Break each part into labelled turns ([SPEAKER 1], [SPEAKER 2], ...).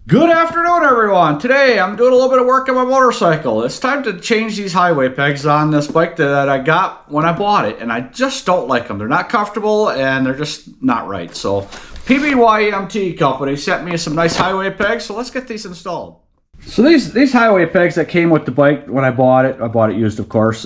[SPEAKER 1] Good afternoon, everyone. Today I'm doing a little bit of work on my motorcycle. It's time to change these highway pegs on this bike that I got when I bought it, and I just don't like them. They're not comfortable and they're just not right. So PBYMT company sent me some nice highway pegs, so let's get these installed. So these highway pegs that came with the bike when I bought it used, of course.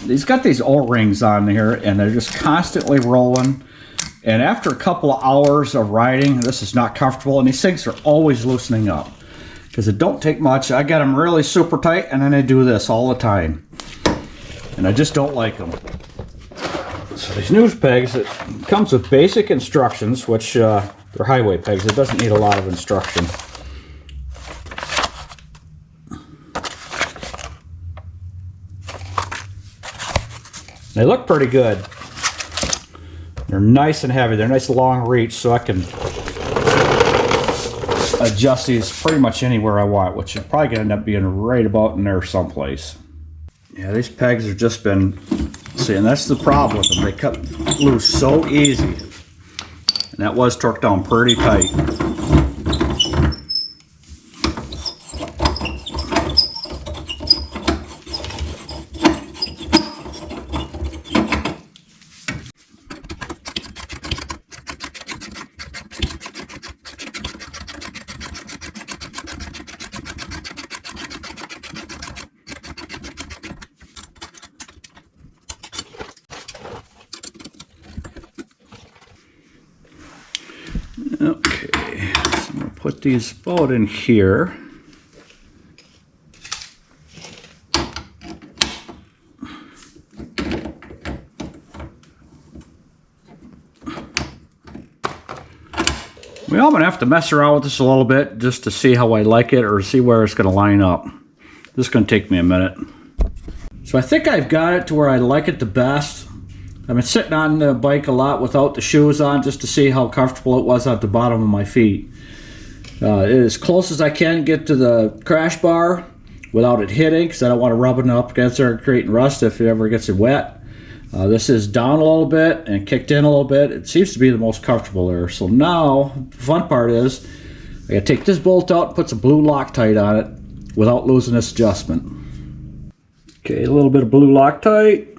[SPEAKER 1] These got these O-rings on here and they're just constantly rolling. And after a couple of hours of riding, this is not comfortable, and these things are always loosening up because it don't take much. I got them really super tight, and then I do this all the time, and I just don't like them. So these new pegs, it comes with basic instructions, which they're highway pegs. It doesn't need a lot of instruction. They look pretty good. They're nice and heavy. They're nice long reach, so I can adjust these pretty much anywhere I want, which is probably going to end up being right about in there someplace. Yeah, these pegs have just been, see, and that's the problem with them. They cut loose so easy. And that was torqued down pretty tight. Okay, so I'm going to put these both in here. Well, I'm going to have to mess around with this a little bit just to see how I like it or see where it's going to line up. This is going to take me a minute. So I think I've got it to where I like it the best. I've been sitting on the bike a lot without the shoes on just to see how comfortable it was at the bottom of my feet. As close as I can get to the crash bar without it hitting, because I don't want to rub it up against there and creating rust if it ever gets it wet. This is down a little bit and kicked in a little bit. It seems to be the most comfortable there. So now, the fun part is, I gotta take this bolt out and put some blue Loctite on it without losing this adjustment. Okay, a little bit of blue Loctite.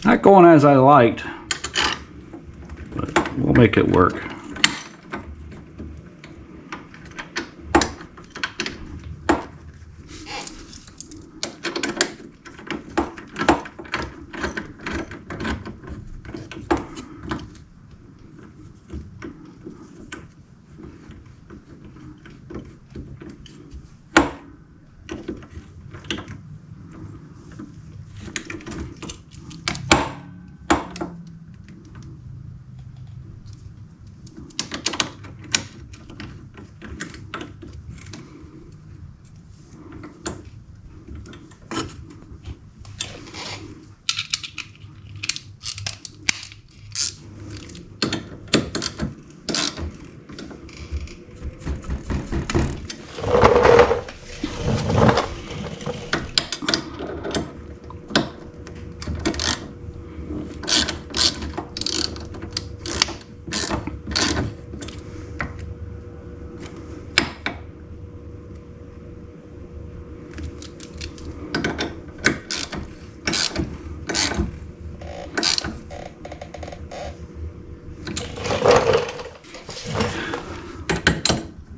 [SPEAKER 1] Not going as I liked, but we'll make it work.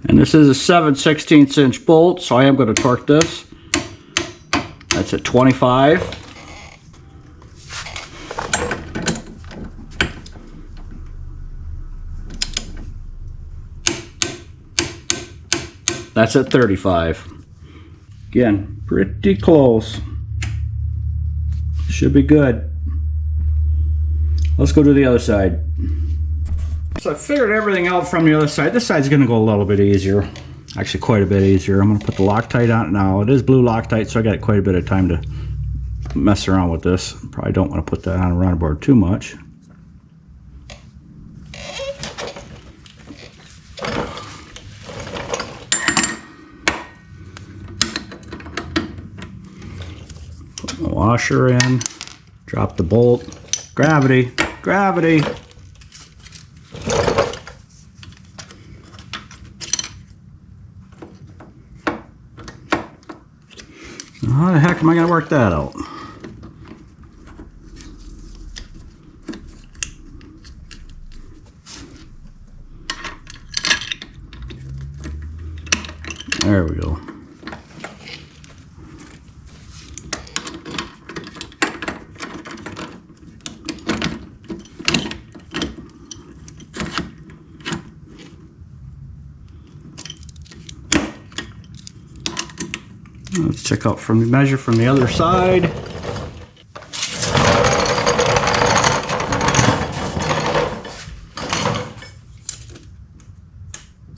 [SPEAKER 1] And this is a 7/16 inch bolt, so I am going to torque this. That's at 25. That's at 35. Again, pretty close. Should be good. Let's go to the other side. So I figured everything out from the other side. This side's going to go a little bit easier. Actually, quite a bit easier. I'm going to put the Loctite on it now. It is blue Loctite, so I got quite a bit of time to mess around with this. Probably don't want to put that on a round board too much. Put my washer in. Drop the bolt. Gravity, gravity. How the heck am I going to work that out? There we go. Let's check out from the measure from the other side.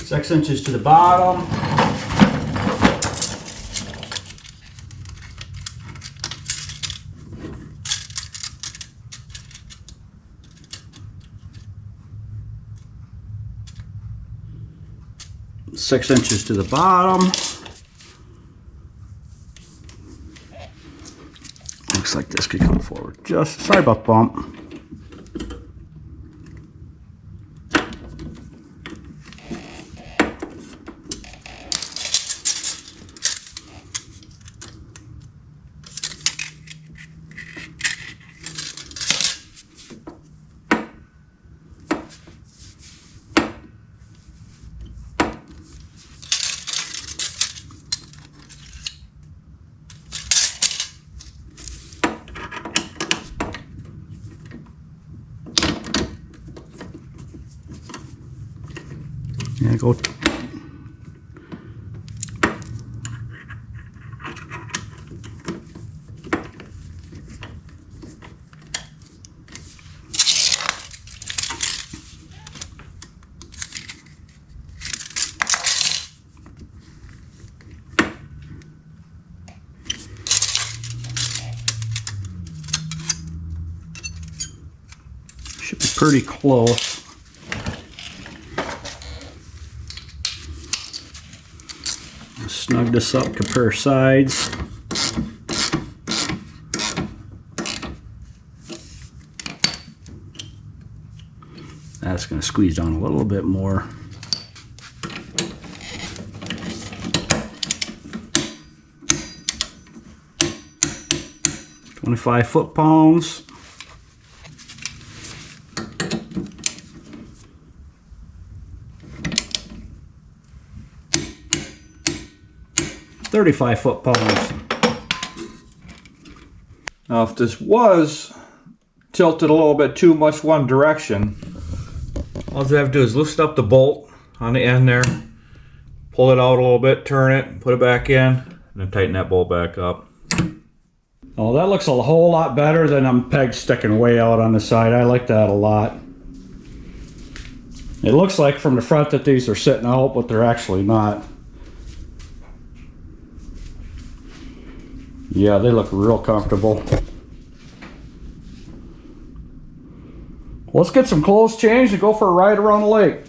[SPEAKER 1] Six inches to the bottom. Six inches to the bottom. Looks like this could come forward. Just sorry about the bump. Yeah, go. Should be pretty close. Snug this up, compare sides. That's going to squeeze down a little bit more. "25 foot-pounds. "35 foot-pounds. Now, if this was tilted a little bit too much one direction, all you have to do is loosen up the bolt on the end there, pull it out a little bit, turn it, put it back in, and then tighten that bolt back up. Oh, that looks a whole lot better than them pegs sticking way out on the side. I like that a lot. It looks like from the front that these are sitting out, but they're actually not. Yeah, they look real comfortable. Let's get some clothes changed and go for a ride around the lake.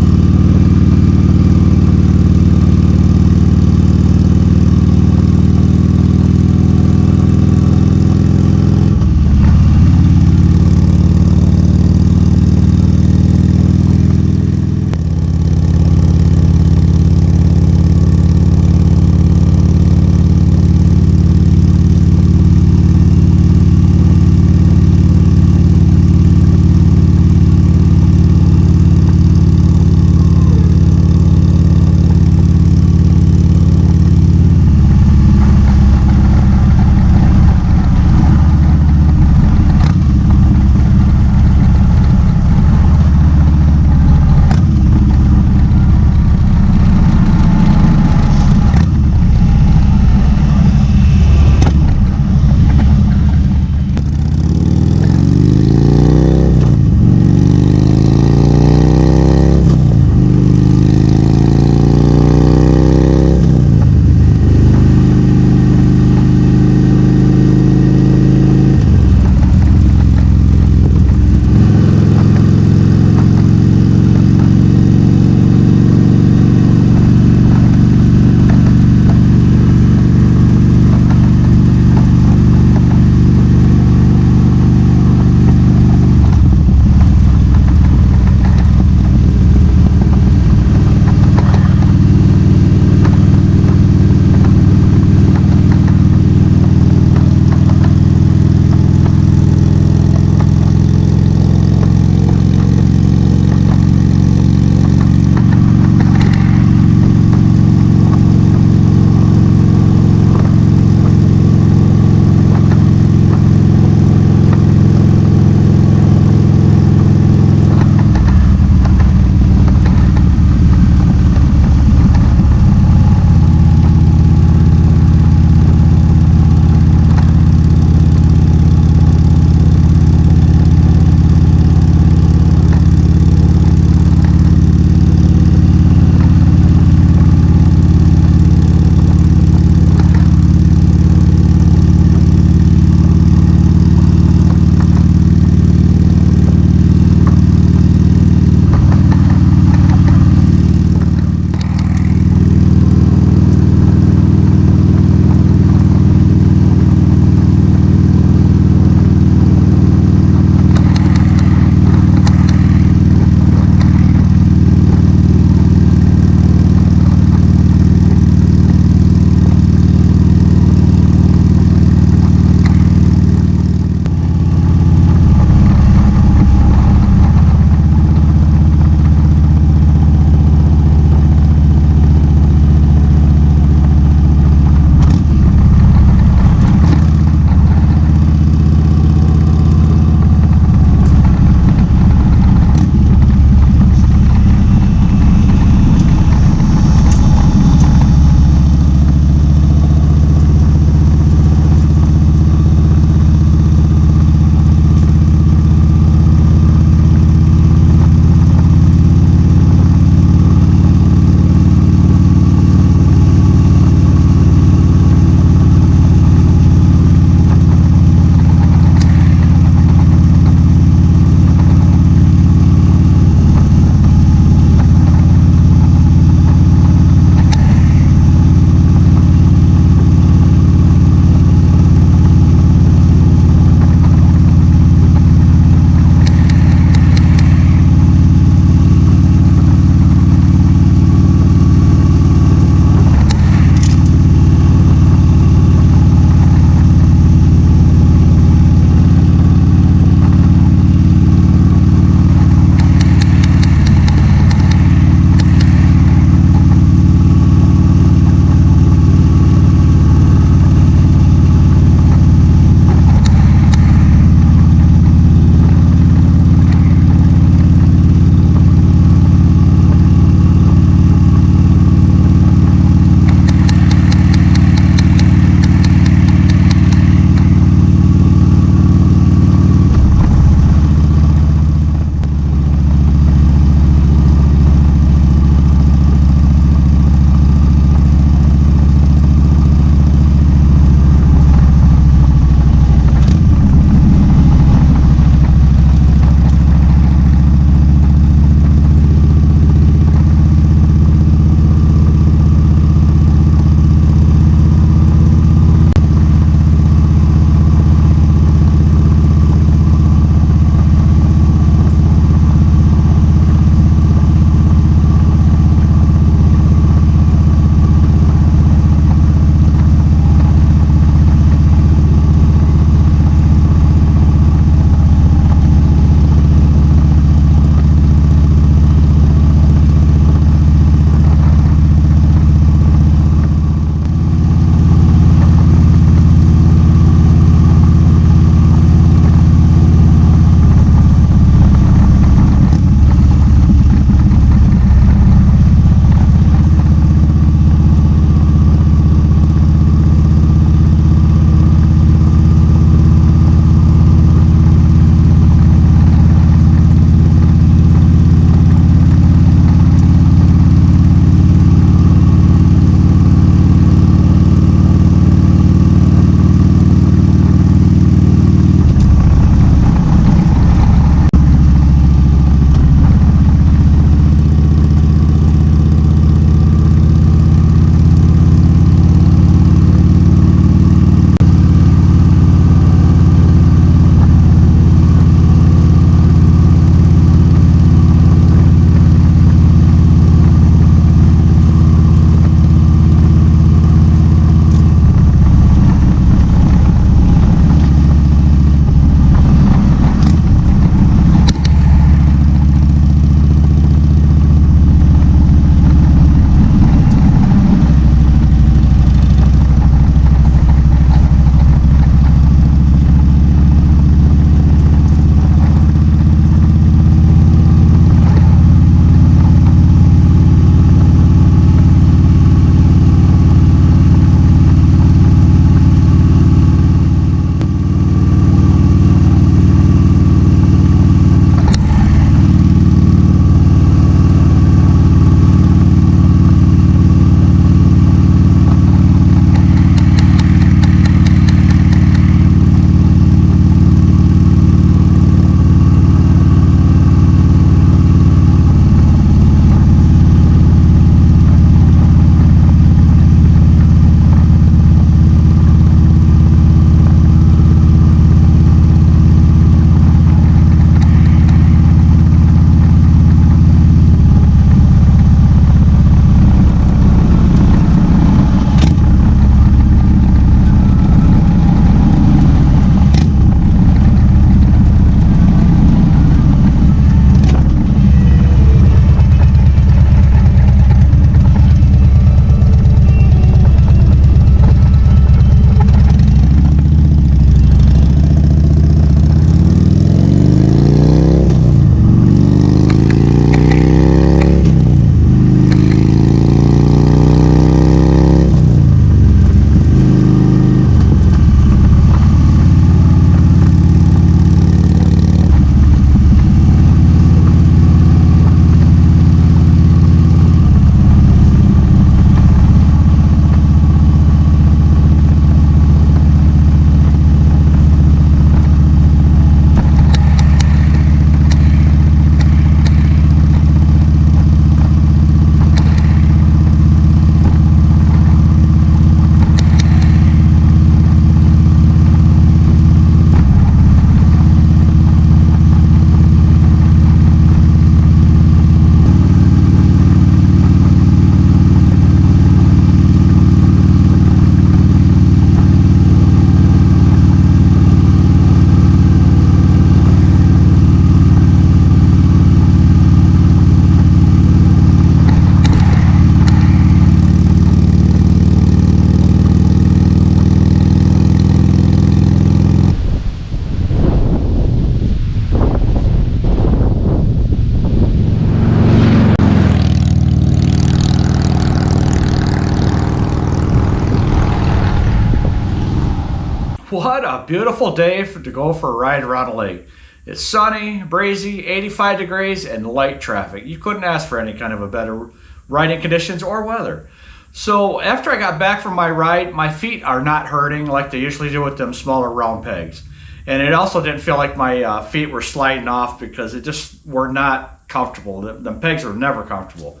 [SPEAKER 1] beautiful day to go for a ride around the lake. It's sunny, breezy, 85 degrees, and light traffic. You couldn't ask for any kind of a better riding conditions or weather. So after I got back from my ride, my feet are not hurting like they usually do with them smaller round pegs. And it also didn't feel like my feet were sliding off because it just were not comfortable. The pegs are never comfortable.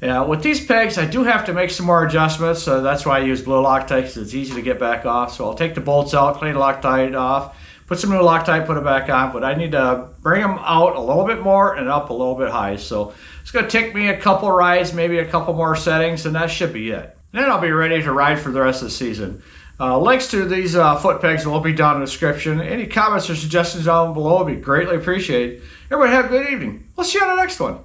[SPEAKER 1] With these pegs, I do have to make some more adjustments, so that's why I use blue Loctite because it's easy to get back off. So I'll take the bolts out, clean the Loctite off, put some new Loctite, put it back on, but I need to bring them out a little bit more and up a little bit high. So it's going to take me a couple rides, maybe a couple more settings, and that should be it. And then I'll be ready to ride for the rest of the season. Links to these foot pegs will be down in the description. Any comments or suggestions down below would be greatly appreciated. Everybody have a good evening. We'll see you on the next one.